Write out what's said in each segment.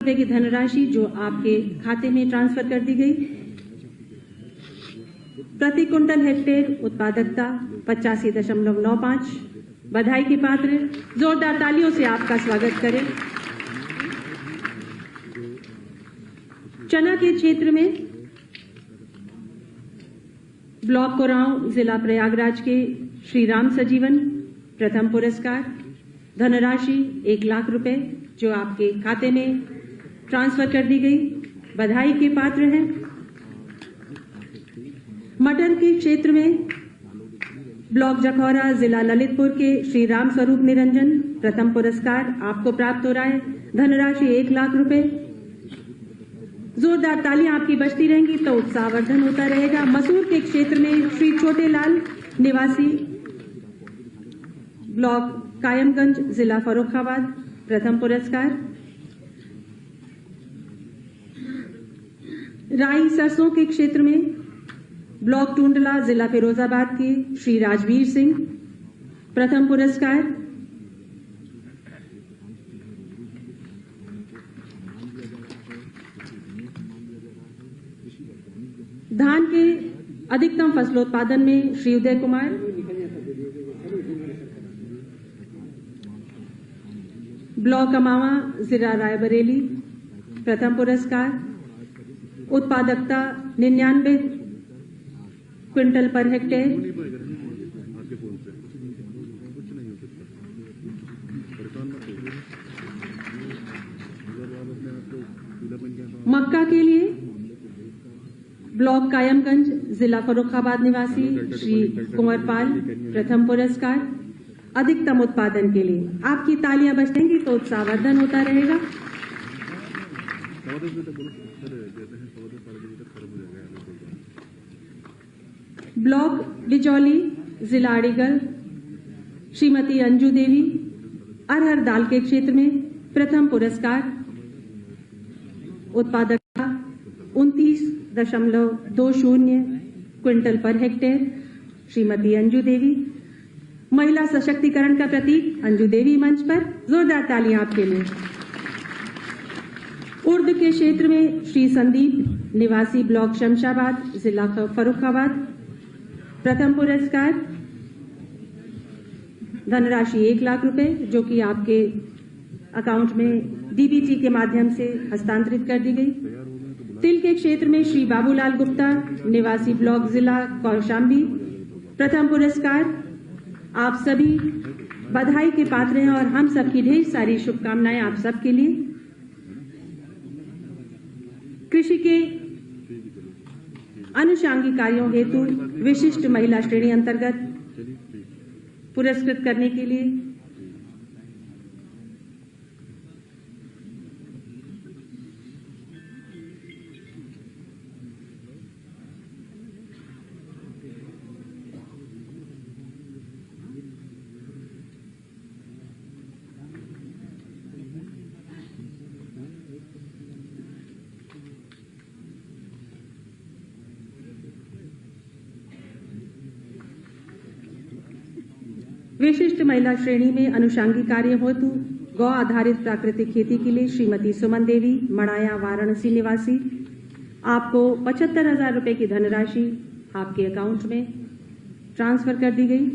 रुपए की धनराशि जो आपके खाते में ट्रांसफर कर दी गई। प्रति क्विंटल हेक्टेयर उत्पादकता 85.95। बधाई के पात्र, जोरदार तालियों से आपका स्वागत करें। चना के क्षेत्र में ब्लॉक कोरांव जिला प्रयागराज के श्री राम सजीवन प्रथम पुरस्कार, धनराशि 1 लाख रुपए जो आपके खाते में ट्रांसफर कर दी गई। बधाई के पात्र हैं। मटर के क्षेत्र में ब्लॉक जखौरा जिला ललितपुर के श्री राम स्वरूप निरंजन प्रथम पुरस्कार आपको प्राप्त हो रहा है, धनराशि 1 लाख रुपए। जोरदार तालियां आपकी बजती रहेंगी तो उत्साहवर्धन होता रहेगा। मसूर के क्षेत्र में श्री छोटेलाल निवासी ब्लॉक कायमगंज जिला फर्रुखाबाद प्रथम पुरस्कार। राई सरसों के क्षेत्र में ब्लॉक टूंडला जिला फिरोजाबाद के श्री राजवीर सिंह प्रथम पुरस्कार। धान के अधिकतम फसलोत्पादन में श्री उदय कुमार ब्लॉक अमावा जिला रायबरेली प्रथम पुरस्कार। उत्पादकता 99 क्विंटल पर हेक्टेयर। मक्का के लिए ब्लॉक कायमगंज जिला फर्रुखाबाद निवासी श्री कुंवरपाल प्रथम पुरस्कार। अधिकतम उत्पादन के लिए आपकी तालियां बजेंगी तो उत्साहवर्धन होता रहेगा। ब्लॉक बिजौली जिला अलीगढ़ श्रीमती अंजू देवी अरहर दाल के क्षेत्र में प्रथम पुरस्कार। उत्पादकता 29.20 quintal per hectare Shrimati Anju Devi. महिला सशक्तिकरण का प्रतीक अंजू देवी मंच पर, जोरदार तालियां आपके लिए। उर्द के क्षेत्र में श्री संदीप निवासी ब्लॉक शमशाबाद जिला फर्रुखाबाद प्रथम पुरस्कार, धनराशि 1 लाख रुपए जो कि आपके अकाउंट में डीबीटी के माध्यम से हस्तांतरित कर दी गई। तिल के क्षेत्र में श्री बाबूलाल गुप्ता निवासी ब्लॉक जिला कौशाम्बी प्रथम पुरस्कार। आप सभी बधाई के पात्र हैं और हम सबकी ढेर सारी शुभकामनाएं आप सबके लिए। कृषि के अनुषांगिक कार्यों हेतु विशिष्ट महिला श्रेणी अंतर्गत पुरस्कृत करने के लिए विशिष्ट महिला श्रेणी में अनुषांगिक कार्य हेतु गौ आधारित प्राकृतिक खेती के लिए श्रीमती सुमन देवी मड़ाया वाराणसी निवासी आपको 75,000 रुपए की धनराशि आपके अकाउंट में ट्रांसफर कर दी गई।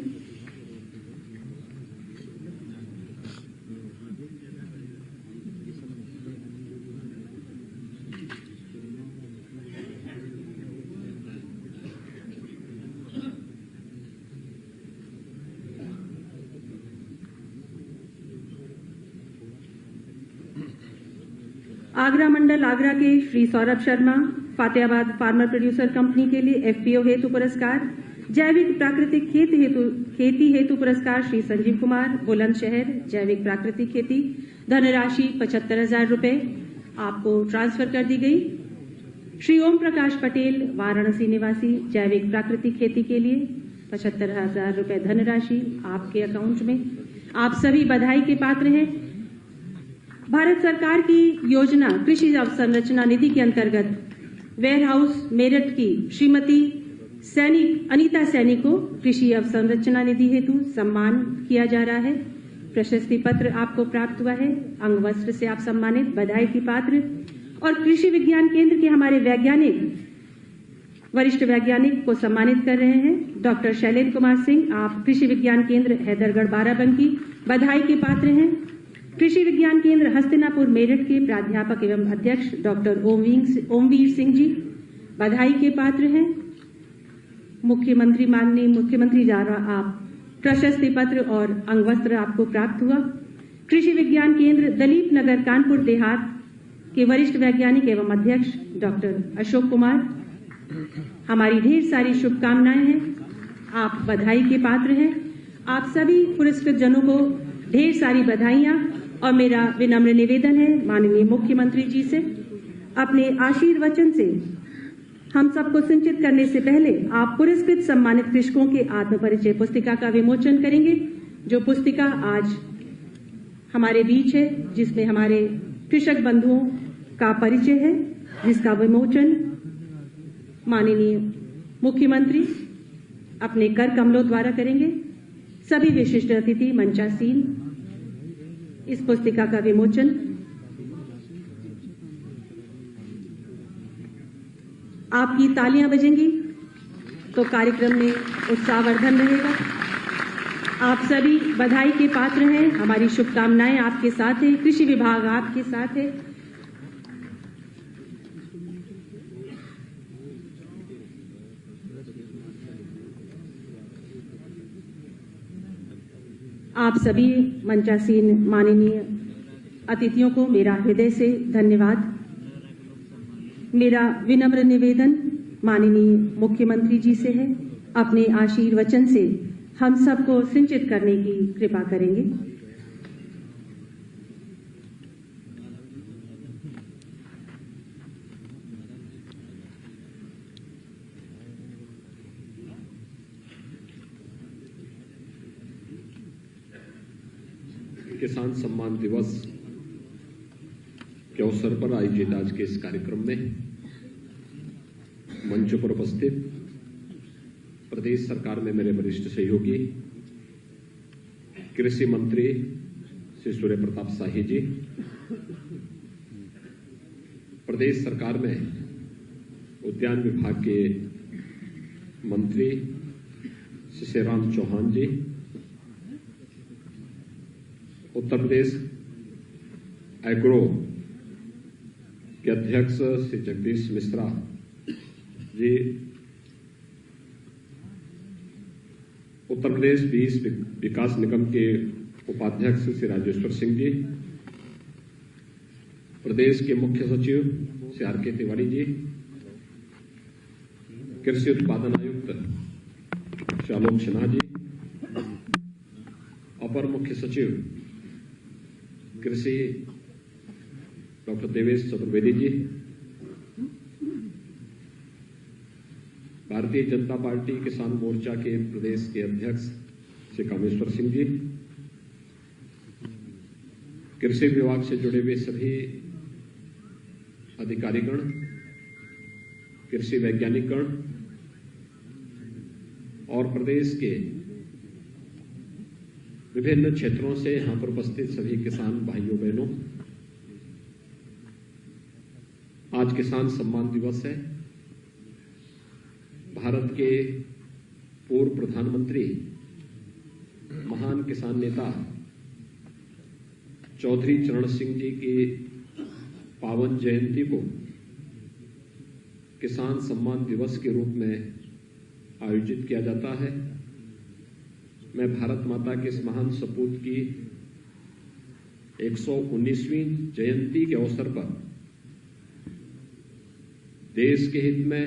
आगरा मंडल आगरा के Shri Saurabh Sharma Fatehabad farmer producer company के लिए एफपीओ हेतु पुरस्कार। जैविक प्राकृतिक खेती हेतु पुरस्कार श्री संजीव कुमार बुलंदशहर जैविक प्राकृतिक खेती, धनराशि 75,000 रुपए आपको ट्रांसफर कर दी गई। श्री ओम प्रकाश पटेल वाराणसी निवासी जैविक प्राकृतिक खेती के लिए 75,000 रुपए धनराशि आपके अकाउंट में। आप सभी बधाई के पात्र हैं। भारत सरकार की योजना कृषि अवसंरचना निधि के अंतर्गत वेयर हाउस मेरठ की श्रीमती अनीता सैनी को कृषि अवसंरचना निधि हेतु सम्मान किया जा रहा है। प्रशस्ति पत्र आपको प्राप्त हुआ है। अंग वस्त्र से आप सम्मानित, बधाई की पात्र। और कृषि विज्ञान केंद्र के हमारे वरिष्ठ वैज्ञानिक को सम्मानित कर रहे हैं डॉक्टर शैलेंद्र कुमार सिंह। आप कृषि विज्ञान केंद्र हैदरगढ़ बाराबंकी बधाई के पात्र हैं। कृषि विज्ञान केंद्र हस्तिनापुर मेरठ के प्राध्यापक एवं अध्यक्ष डॉक्टर ओमवीर सिंह जी बधाई के पात्र हैं। माननीय मुख्यमंत्री द्वारा आप प्रशस्ति पत्र और अंगवस्त्र आपको प्राप्त हुआ। कृषि विज्ञान केंद्र दलीप नगर कानपुर देहात के वरिष्ठ वैज्ञानिक एवं अध्यक्ष डॉक्टर अशोक कुमार, हमारी ढेर सारी शुभकामनाएं हैं। आप बधाई के पात्र हैं। आप सभी पुरस्कृत जनों को ढेर सारी बधाइयां और मेरा विनम्र निवेदन है माननीय मुख्यमंत्री जी से अपने आशीर्वचन से हम सबको सिंचित करने से पहले आप पुरस्कृत सम्मानित कृषकों के आत्म परिचय पुस्तिका का विमोचन करेंगे, जो पुस्तिका आज हमारे बीच है, जिसमें हमारे कृषक बंधुओं का परिचय है, जिसका विमोचन माननीय मुख्यमंत्री अपने कर कमलों द्वारा करेंगे। सभी विशिष्ट अतिथि मंचासीन इस पुस्तिका का विमोचन। आपकी तालियां बजेंगी तो कार्यक्रम में उत्साहवर्धन रहेगा। आप सभी बधाई के पात्र हैं। हमारी शुभकामनाएं आपके साथ है। कृषि विभाग आपके साथ है। आप सभी मंचासीन माननीय अतिथियों को मेरा हृदय से धन्यवाद। मेरा विनम्र निवेदन माननीय मुख्यमंत्री जी से है, अपने आशीर्वचन से हम सबको सिंचित करने की कृपा करेंगे। किसान सम्मान दिवस के अवसर पर आयोजित आज के इस कार्यक्रम में मंच पर उपस्थित प्रदेश सरकार में मेरे वरिष्ठ सहयोगी कृषि मंत्री श्री सूर्य प्रताप शाही जी, प्रदेश सरकार में उद्यान विभाग के मंत्री श्री शिवराम चौहान जी, उत्तर प्रदेश एग्रो के अध्यक्ष श्री जगदीश मिश्रा जी, उत्तर प्रदेश बीज विकास निगम के उपाध्यक्ष श्री राजेश्वर सिंह जी, प्रदेश के मुख्य सचिव श्री आर के तिवारी जी, कृषि उत्पादन आयुक्त श्री आलोक सिन्हा जी, अपर मुख्य सचिव कृषि डॉक्टर देवेश चतुर्वेदी जी, भारतीय जनता पार्टी किसान मोर्चा के प्रदेश के अध्यक्ष श्री कामेश्वर सिंह जी, कृषि विभाग से जुड़े हुए सभी अधिकारीगण, कृषि वैज्ञानिकगण और प्रदेश के विभिन्न क्षेत्रों से यहां पर उपस्थित सभी किसान भाइयों बहनों, आज किसान सम्मान दिवस है। भारत के पूर्व प्रधानमंत्री महान किसान नेता चौधरी चरण सिंह जी की पावन जयंती को किसान सम्मान दिवस के रूप में आयोजित किया जाता है। मैं भारत माता के इस महान सपूत की 119वीं जयंती के अवसर पर देश के हित में,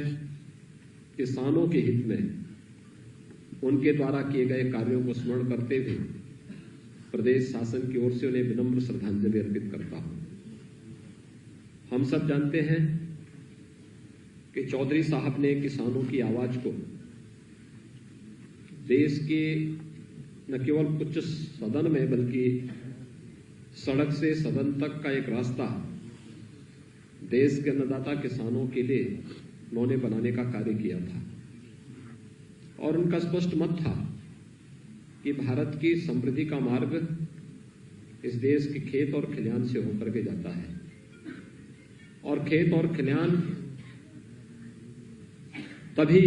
किसानों के हित में उनके द्वारा किए गए कार्यों को स्मरण करते हुए प्रदेश शासन की ओर से उन्हें विनम्र श्रद्धांजलि अर्पित करता हूं। हम सब जानते हैं कि चौधरी साहब ने किसानों की आवाज को देश के न केवल उच्च सदन में बल्कि सड़क से सदन तक का एक रास्ता देश के अन्नदाता किसानों के लिए उन्होंने बनाने का कार्य किया था और उनका स्पष्ट मत था कि भारत की समृद्धि का मार्ग इस देश के खेत और खलिहान से होकर के जाता है और खेत और खलिहान तभी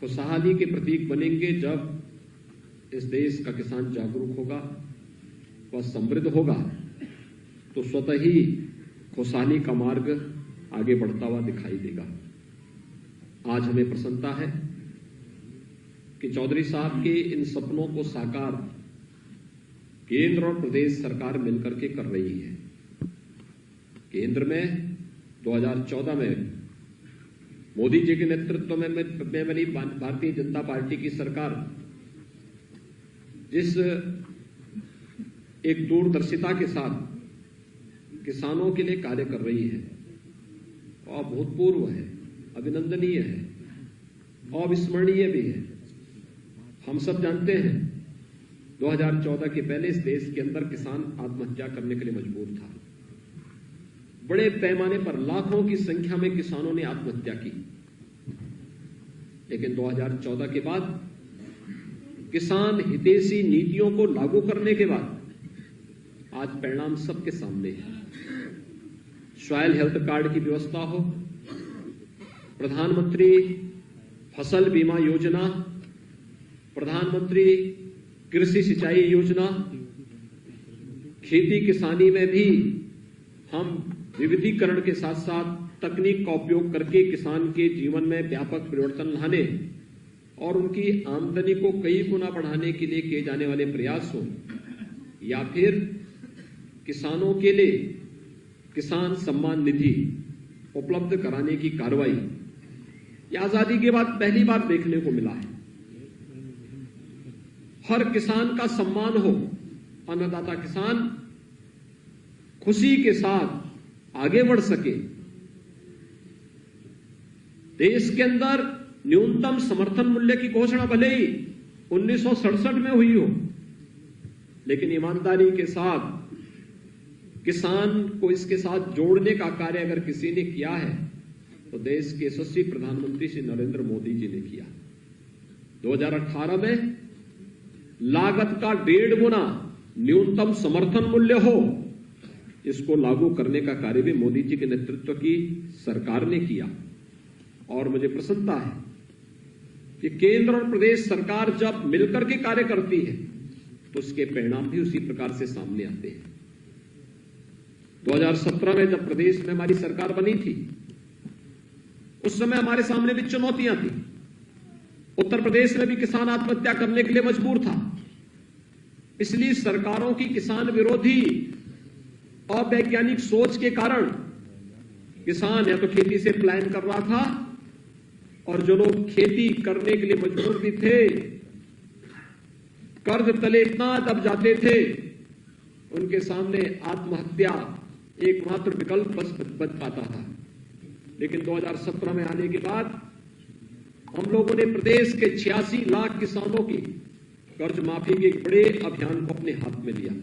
खुशहाली के प्रतीक बनेंगे जब इस देश का किसान जागरूक होगा, वह समृद्ध होगा, तो स्वतः ही खुशहाली का मार्ग आगे बढ़ता हुआ दिखाई देगा। आज हमें प्रसन्नता है कि चौधरी साहब के इन सपनों को साकार केंद्र और प्रदेश सरकार मिलकर के कर रही है। केंद्र में 2014 में मोदी जी के नेतृत्व में बनी भारतीय जनता पार्टी की सरकार जिस एक दूरदर्शिता के साथ किसानों के लिए कार्य कर रही है और अभूतपूर्व है, अभिनंदनीय है, अविस्मरणीय भी है। हम सब जानते हैं 2014 के पहले इस देश के अंदर किसान आत्महत्या करने के लिए मजबूर था। बड़े पैमाने पर लाखों की संख्या में किसानों ने आत्महत्या की, लेकिन 2014 के बाद किसान हितैषी नीतियों को लागू करने के बाद आज परिणाम सबके सामने है। सॉइल हेल्थ कार्ड की व्यवस्था हो, प्रधानमंत्री फसल बीमा योजना, प्रधानमंत्री कृषि सिंचाई योजना, खेती किसानी में भी हम विविधीकरण के साथ साथ तकनीक का उपयोग करके किसान के जीवन में व्यापक परिवर्तन लाने और उनकी आमदनी को कई गुना बढ़ाने के लिए किए जाने वाले प्रयास हो, या फिर किसानों के लिए किसान सम्मान निधि उपलब्ध कराने की कार्रवाई, यह आजादी के बाद पहली बार देखने को मिला है। हर किसान का सम्मान हो, अन्नदाता किसान खुशी के साथ आगे बढ़ सके। देश के अंदर न्यूनतम समर्थन मूल्य की घोषणा भले ही 1967 में हुई हो, लेकिन ईमानदारी के साथ किसान को इसके साथ जोड़ने का कार्य अगर किसी ने किया है तो देश के यशस्वी प्रधानमंत्री श्री नरेंद्र मोदी जी ने किया। 2018 में लागत का 1.5 गुना न्यूनतम समर्थन मूल्य हो, इसको लागू करने का कार्य भी मोदी जी के नेतृत्व की सरकार ने किया। और मुझे प्रसन्नता है कि केंद्र और प्रदेश सरकार जब मिलकर के कार्य करती है तो उसके परिणाम भी उसी प्रकार से सामने आते हैं। 2017 में जब प्रदेश में हमारी सरकार बनी थी, उस समय हमारे सामने भी चुनौतियां थी। उत्तर प्रदेश में भी किसान आत्महत्या करने के लिए मजबूर था। इसलिए सरकारों की किसान विरोधी अवैज्ञानिक सोच के कारण किसान या तो खेती से पलायन कर रहा था, और जो लोग खेती करने के लिए मजबूर भी थे, कर्ज तले इतना दब जाते थे, उनके सामने आत्महत्या एकमात्र विकल्प बच पाता था। लेकिन 2017 में आने के बाद हम लोगों ने प्रदेश के 86 लाख किसानों की कर्ज माफी के एक बड़े अभियान को अपने हाथ में लिया,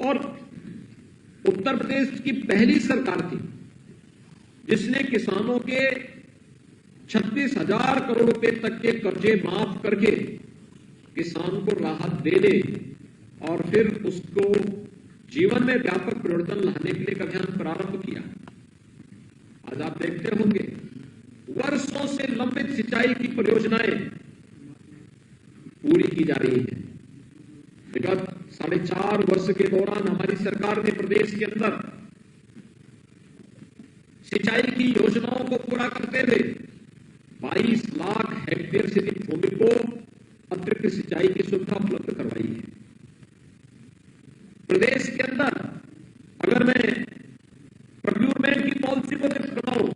और उत्तर प्रदेश की पहली सरकार थी जिसने किसानों के 36,000 करोड़ रुपए तक के कर्जे माफ करके किसान को राहत देने और फिर उसको जीवन में व्यापक परिवर्तन लाने के लिए एक अभियान प्रारंभ किया। आज आप देखते होंगे वर्षों से लंबित सिंचाई की परियोजनाएं पूरी की जा रही है। विगत 4.5 वर्ष के दौरान हमारी सरकार ने प्रदेश के अंदर सिंचाई की योजनाओं को पूरा करते हुए 22 लाख हेक्टेयर से अधिक भूमि को अतिरिक्त सिंचाई की सुविधा उपलब्ध करवाई है। प्रदेश के अंदर अगर मैं प्रोक्यूरमेंट की पॉलिसी को सिर्फ बताऊं,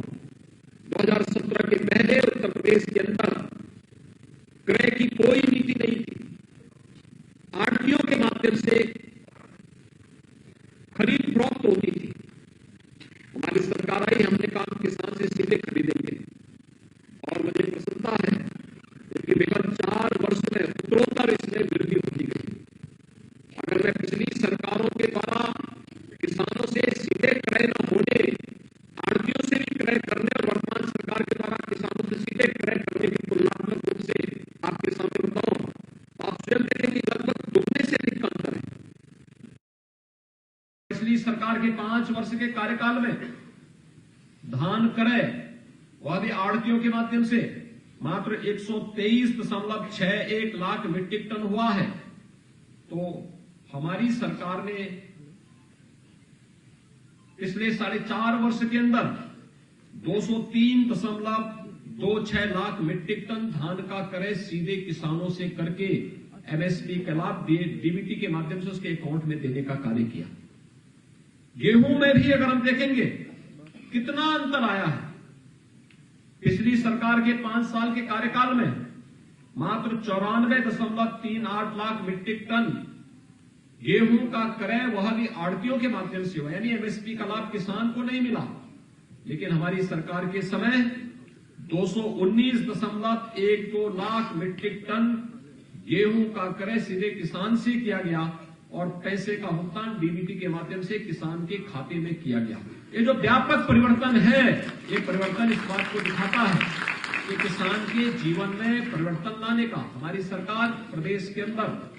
2017 के पहले उत्तर प्रदेश के अंदर क्रय की कोई नीति नहीं थी। आढ़तियों के माध्यम से खरीद फरोख्त होती थी। हमारी सरकार आई, हमने कहा किसान से सीधे खरीदेंगे, और मुझे प्रसन्नता है कि विगत 4 वर्ष में उत्तरोत्तर इसमें वृद्धि होती गई। अगर मैं पिछली सरकारों के द्वारा किसानों से सीधे क्रय न होने, आढ़तियों से भी क्रय करने, और वर्तमान सरकार के द्वारा किसानों से सीधे क्रय करने की तुलनात्मक रूप से आपके सामने बताऊं, आप स्वयं देखेंगे लगभग दुगने से अधिक का अंतर है। के कार्यकाल में धान क्रय वह भी आढ़तियों के माध्यम से मात्र 123.61 लाख मीट्रिक टन हुआ है। तो हमारी सरकार ने पिछले 4.5 वर्ष के अंदर 203.26 लाख मीट्रिक टन धान का क्रय सीधे किसानों से करके एमएसपी के लाभ डीबीटी के माध्यम से उसके अकाउंट में देने का कार्य किया। गेहूं में भी अगर हम देखेंगे कितना अंतर आया है। पिछली सरकार के 5 साल के कार्यकाल में मात्र 94.38 लाख मीट्रिक टन गेहूं का क्रय वह भी आढ़तियों के माध्यम से हुआ, यानी एमएसपी का लाभ किसान को नहीं मिला। लेकिन हमारी सरकार के समय 219.12 लाख मीट्रिक टन गेहूं का क्रय सीधे किसान से किया गया और पैसे का भुगतान डीबीटी के माध्यम से किसान के खाते में किया गया। ये जो व्यापक परिवर्तन है, ये परिवर्तन इस बात को दिखाता है कि किसान के जीवन में परिवर्तन लाने का हमारी सरकार प्रदेश के अंदर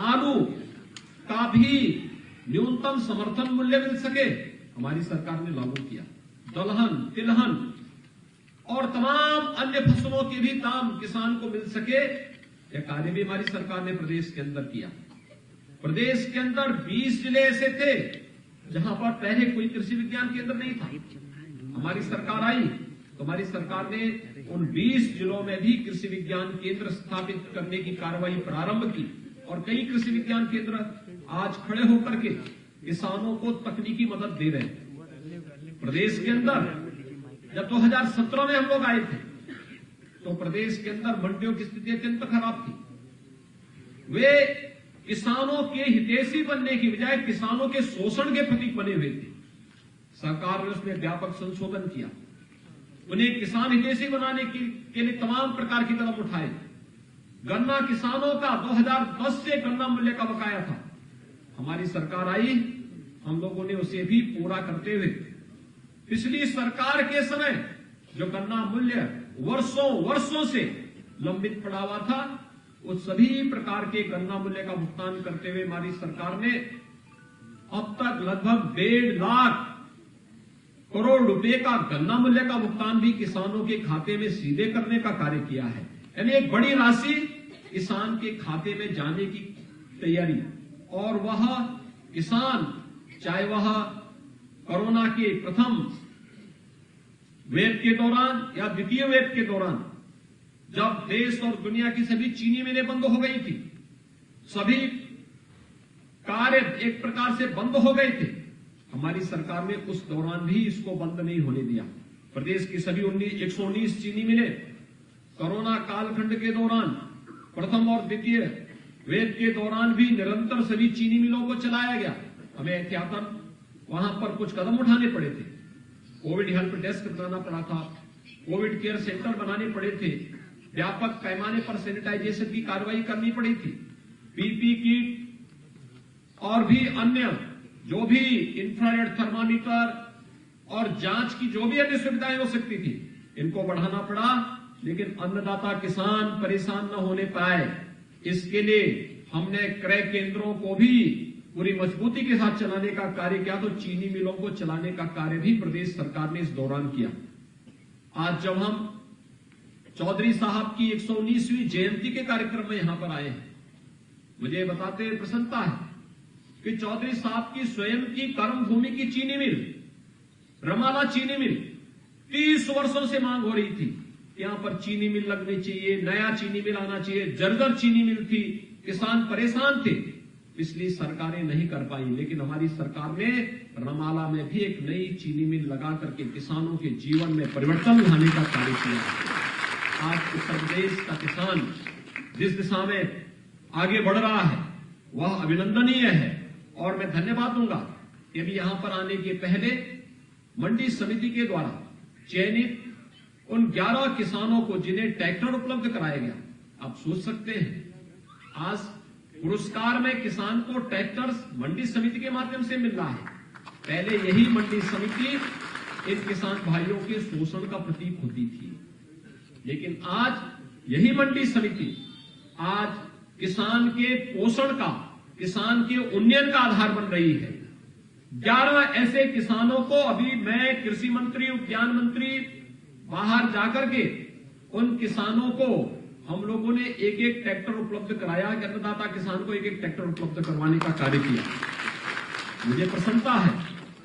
आलू का भी न्यूनतम समर्थन मूल्य मिल सके हमारी सरकार ने लागू किया। दलहन, तिलहन और तमाम अन्य फसलों के भी दाम किसान को मिल सके, यह कार्य भी हमारी सरकार ने प्रदेश के अंदर किया। प्रदेश के अंदर 20 जिले ऐसे थे जहां पर पहले कोई कृषि विज्ञान केंद्र नहीं था। हमारी सरकार आई तो हमारी सरकार ने उन 20 जिलों में भी कृषि विज्ञान केंद्र स्थापित करने की कार्रवाई प्रारंभ की और कई कृषि विज्ञान केंद्र आज खड़े होकर के किसानों को तकनीकी मदद दे रहे हैं। प्रदेश के अंदर जब 2017 में हम लोग आए थे तो प्रदेश के अंदर मंडियों की स्थिति अत्यंत खराब थी। वे किसानों के हितैषी बनने की बजाय किसानों के शोषण के प्रतीक बने हुए थे। सरकार ने उसमें व्यापक संशोधन किया, उन्हें किसान हितैषी बनाने के लिए तमाम प्रकार की कदम उठाए। गन्ना किसानों का 2010 से गन्ना मूल्य का बकाया था, हमारी सरकार आई, हम लोगों ने उसे भी पूरा करते हुए पिछली सरकार के समय जो गन्ना मूल्य वर्षों से लंबित पड़ा हुआ था, उस सभी प्रकार के गन्ना मूल्य का भुगतान करते हुए हमारी सरकार ने अब तक लगभग 1.5 लाख करोड़ रुपए का गन्ना मूल्य का भुगतान भी किसानों के खाते में सीधे करने का कार्य किया है। यानी एक बड़ी राशि किसान के खाते में जाने की तैयारी, और वह किसान चाहे वह कोरोना के प्रथम वेव के दौरान या द्वितीय वेव के दौरान जब देश और दुनिया की सभी चीनी मिलें बंद हो गई थी, सभी कार्य एक प्रकार से बंद हो गए थे, हमारी सरकार ने उस दौरान भी इसको बंद नहीं होने दिया। प्रदेश की सभी 119 चीनी मिलें कोरोना कालखंड के दौरान प्रथम और द्वितीय वेव के दौरान भी निरंतर सभी चीनी मिलों को चलाया गया। हमें एहतियातन वहां पर कुछ कदम उठाने पड़े थे। कोविड हेल्प डेस्क बनाना पड़ा था, कोविड केयर सेंटर बनाने पड़े थे, व्यापक पैमाने पर सैनिटाइजेशन की कार्रवाई करनी पड़ी थी। पीपी किट और भी अन्य जो भी इंफ्रारेड थर्मामीटर और जांच की जो भी अन्य सुविधाएं हो सकती थी, इनको बढ़ाना पड़ा। लेकिन अन्नदाता किसान परेशान न होने पाए, इसके लिए हमने क्रय केंद्रों को भी पूरी मजबूती के साथ चलाने का कार्य किया। तो चीनी मिलों को चलाने का कार्य भी प्रदेश सरकार ने इस दौरान किया। आज जब हम चौधरी साहब की 119वीं जयंती के कार्यक्रम में यहां पर आए हैं, मुझे बताते हुए प्रसन्नता है कि चौधरी साहब की स्वयं की कर्मभूमि की चीनी मिल रमाला चीनी मिल 30 वर्षों से मांग हो रही थी, यहां पर चीनी मिल लगनी चाहिए, नया चीनी मिल आना चाहिए। जर्जर चीनी मिल थी, किसान परेशान थे, पिछली सरकारें नहीं कर पाई। लेकिन हमारी सरकार ने रमाला में भी एक नई चीनी मिल लगा करके किसानों के जीवन में परिवर्तन लाने का कार्य किया। आज उत्तर प्रदेश का किसान जिस दिशा में आगे बढ़ रहा है वह अभिनंदनीय है, और मैं धन्यवाद दूंगा कि अभी यहां पर आने के पहले मंडी समिति के द्वारा चयनित उन 11 किसानों को जिन्हें ट्रैक्टर उपलब्ध कराया गया। आप सोच सकते हैं, आज पुरस्कार में किसान को ट्रैक्टर मंडी समिति के माध्यम से मिल रहा है। पहले यही मंडी समिति इन किसान भाइयों के शोषण का प्रतीक होती थी, लेकिन आज यही मंडी समिति आज किसान के पोषण का, किसान के उन्नयन का आधार बन रही है। 11 ऐसे किसानों को अभी मैं कृषि मंत्री, उद्यान मंत्री बाहर जाकर के उन किसानों को हम लोगों ने एक एक ट्रैक्टर उपलब्ध कराया। अन्नदाता किसान को एक एक ट्रैक्टर उपलब्ध करवाने का कार्य किया। मुझे प्रसन्नता है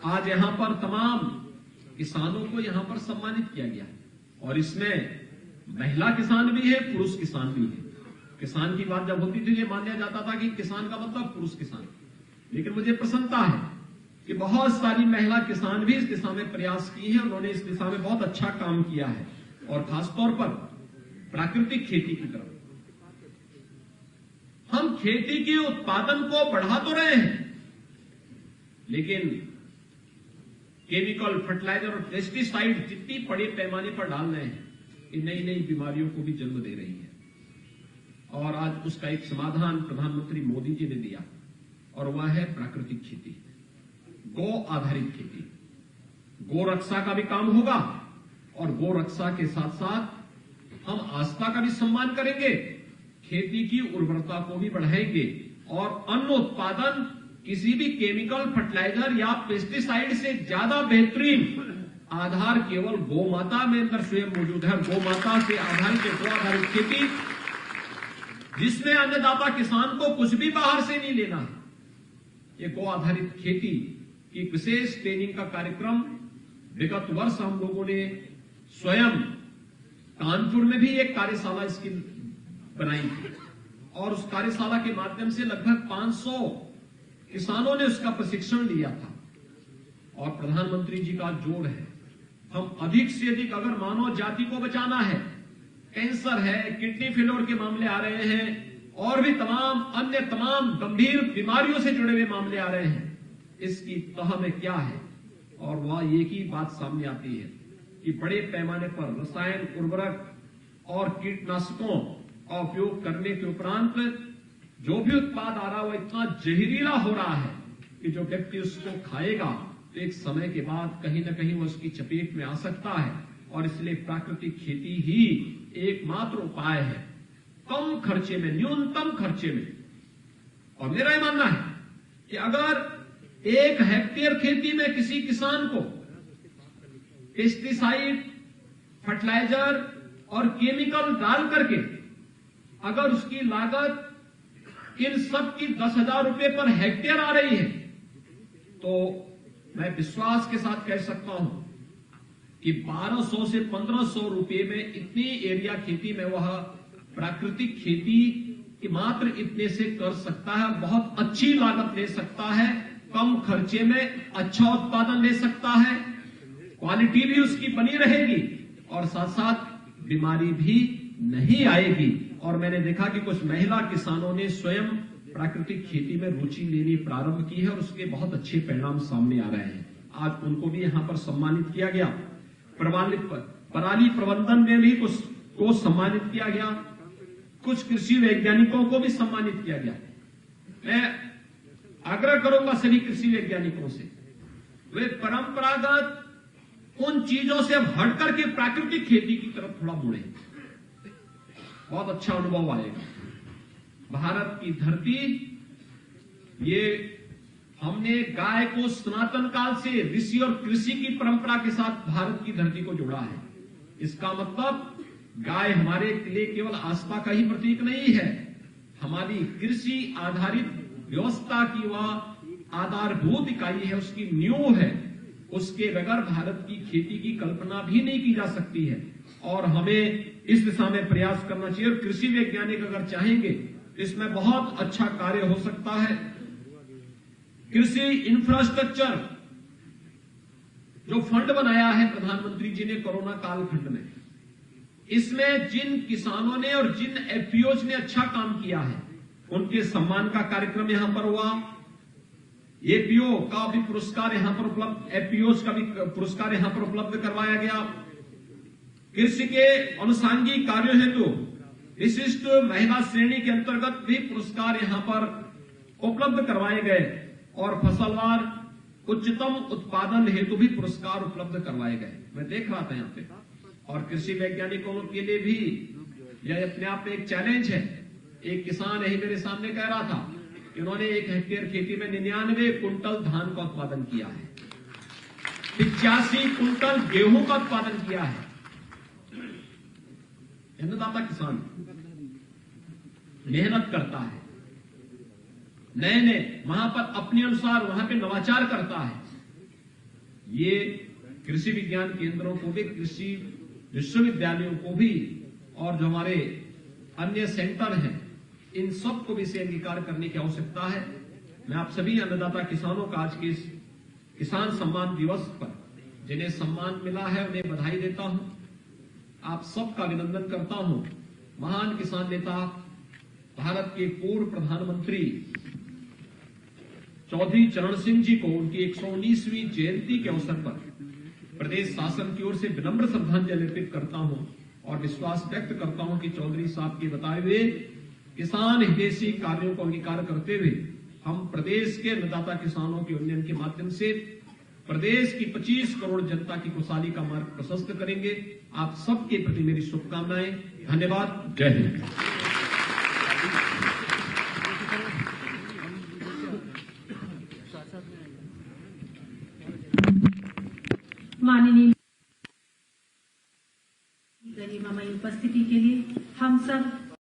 आज यहां पर तमाम किसानों को यहां पर सम्मानित किया गया और इसमें महिला किसान भी है, पुरुष किसान भी है। किसान की बात जब होती थी ये माना जाता था कि किसान का मतलब पुरुष किसान, लेकिन मुझे प्रसन्नता है कि बहुत सारी महिला किसान भी इस दिशा में प्रयास की है। उन्होंने इस दिशा में बहुत अच्छा काम किया है और खासतौर पर प्राकृतिक खेती की तरफ हम खेती के उत्पादन को बढ़ा तो रहे हैं, लेकिन केमिकल, फर्टिलाइजर और पेस्टिसाइड जितनी बड़े पैमाने पर डाल रहे हैं, ये नई नई बीमारियों को भी जन्म दे रही है। और आज उसका एक समाधान प्रधानमंत्री मोदी जी ने दिया और वह है प्राकृतिक खेती, गौ आधारित खेती। गौ रक्षा का भी काम होगा और गौ रक्षा के साथ साथ हम आस्था का भी सम्मान करेंगे, खेती की उर्वरता को भी बढ़ाएंगे और अन्न उत्पादन किसी भी केमिकल, फर्टिलाइजर या पेस्टिसाइड से ज्यादा बेहतरीन आधार केवल गौ माता में अंदर स्वयं मौजूद है। गौ माता से आधारित गौ आधारित खेती जिसमें अन्नदाता किसान को कुछ भी बाहर से नहीं लेना है। ये गौ आधारित खेती की विशेष ट्रेनिंग का कार्यक्रम विगत वर्ष हम लोगों ने स्वयं कानपुर में भी एक कार्यशाला इसकी बनाई थी और उस कार्यशाला के माध्यम से लगभग 500 किसानों ने उसका प्रशिक्षण लिया था। और प्रधानमंत्री जी का जोर है, हम अधिक से अधिक अगर मानव जाति को बचाना है, कैंसर है, किडनी फेलियर के मामले आ रहे हैं और भी अन्य तमाम गंभीर बीमारियों से जुड़े हुए मामले आ रहे हैं, इसकी तह में क्या है? और वह एक ही बात सामने आती है कि बड़े पैमाने पर रसायन, उर्वरक और कीटनाशकों का उपयोग करने के उपरांत जो भी उत्पाद आ रहा है वह इतना जहरीला हो रहा है कि जो व्यक्ति उसको खाएगा तो एक समय के बाद कहीं न कहीं वह उसकी चपेट में आ सकता है। और इसलिए प्राकृतिक खेती ही एकमात्र उपाय है कम खर्चे में, न्यूनतम खर्चे में। और मेरा यह मानना है कि अगर 1 हेक्टेयर खेती में किसी किसान को पेस्टिसाइड, फर्टिलाइजर और केमिकल डाल करके अगर उसकी लागत इन सब की 10,000 रुपए पर हेक्टेयर आ रही है तो मैं विश्वास के साथ कह सकता हूं कि 1200 से 1500 रुपए में इतनी एरिया खेती में वह प्राकृतिक खेती कि मात्र इतने से कर सकता है, बहुत अच्छी लागत ले सकता है, कम खर्चे में अच्छा उत्पादन ले सकता है, क्वालिटी भी उसकी बनी रहेगी और साथ साथ बीमारी भी नहीं आएगी। और मैंने देखा कि कुछ महिला किसानों ने स्वयं प्राकृतिक खेती में रुचि लेनी प्रारंभ की है और उसके बहुत अच्छे परिणाम सामने आ रहे हैं। आज उनको भी यहां पर सम्मानित किया गया। पराली प्रबंधन में भी कुछ को सम्मानित किया गया, कुछ कृषि वैज्ञानिकों को भी सम्मानित किया गया। मैं आग्रह करूंगा सभी कृषि वैज्ञानिकों से, वे परंपरागत उन चीजों से अब हट करके प्राकृतिक खेती की तरफ थोड़ा मुड़े, बहुत अच्छा अनुभव आएगा। भारत की धरती, ये हमने गाय को सनातन काल से ऋषि और कृषि की परंपरा के साथ भारत की धरती को जोड़ा है। इसका मतलब गाय हमारे लिए केवल आस्था का ही प्रतीक नहीं है, हमारी कृषि आधारित व्यवस्था की वह आधारभूत इकाई है, उसकी नींव है। उसके बगैर भारत की खेती की कल्पना भी नहीं की जा सकती है और हमें इस दिशा में प्रयास करना चाहिए। और कृषि वैज्ञानिक अगर चाहेंगे इसमें बहुत अच्छा कार्य हो सकता है। कृषि इंफ्रास्ट्रक्चर जो फंड बनाया है प्रधानमंत्री जी ने कोरोना कालखंड में, इसमें जिन किसानों ने और जिन एफपीओज ने अच्छा काम किया है उनके सम्मान का कार्यक्रम यहां पर हुआ। एपीओ का भी पुरस्कार यहां पर उपलब्ध, एफपीओज का भी पुरस्कार यहां पर उपलब्ध करवाया गया। कृषि के अनुषंगिक कार्यों हेतु विशिष्ट महिला श्रेणी के अंतर्गत भी पुरस्कार यहां पर उपलब्ध करवाए गए और फसलवार उच्चतम उत्पादन हेतु भी पुरस्कार उपलब्ध करवाए गए। मैं देख रहा था यहां पे, और कृषि वैज्ञानिकों के लिए भी यह अपने आप में एक चैलेंज है। एक किसान यही मेरे सामने कह रहा था इन्होंने 1 हेक्टेयर खेती में 99 कुंटल धान का उत्पादन किया है, 85 कुंटल गेहूं का उत्पादन किया है। अन्नदाता किसान मेहनत करता है, नए नए वहां पर अपने अनुसार वहां पे नवाचार करता है। ये कृषि विज्ञान केंद्रों को भी, कृषि विश्वविद्यालयों को भी, और जो हमारे अन्य सेंटर हैं, इन सबको भी इसे अंगीकार करने की आवश्यकता है। मैं आप सभी अन्नदाता किसानों का आज के इस किसान सम्मान दिवस पर जिन्हें सम्मान मिला है उन्हें बधाई देता हूं। आप सबका अभिनंदन करता हूं। महान किसान नेता भारत के पूर्व प्रधानमंत्री चौधरी चरण सिंह जी को उनकी 119वीं जयंती के अवसर पर प्रदेश शासन की ओर से विनम्र श्रद्धांजलि अर्पित करता हूं और विश्वास व्यक्त करता हूं कि चौधरी साहब के बताए हुए किसान हितैषी कार्यों को अंगीकार करते हुए हम प्रदेश के अन्नदाता किसानों के उन्नयन के माध्यम से प्रदेश की 25 करोड़ जनता की खुशहाली का मार्ग प्रशस्त करेंगे। आप सबके प्रति मेरी शुभकामनाएं। धन्यवाद। जय हिंद। माननीय गरिमामयी उपस्थिति के लिए हम सब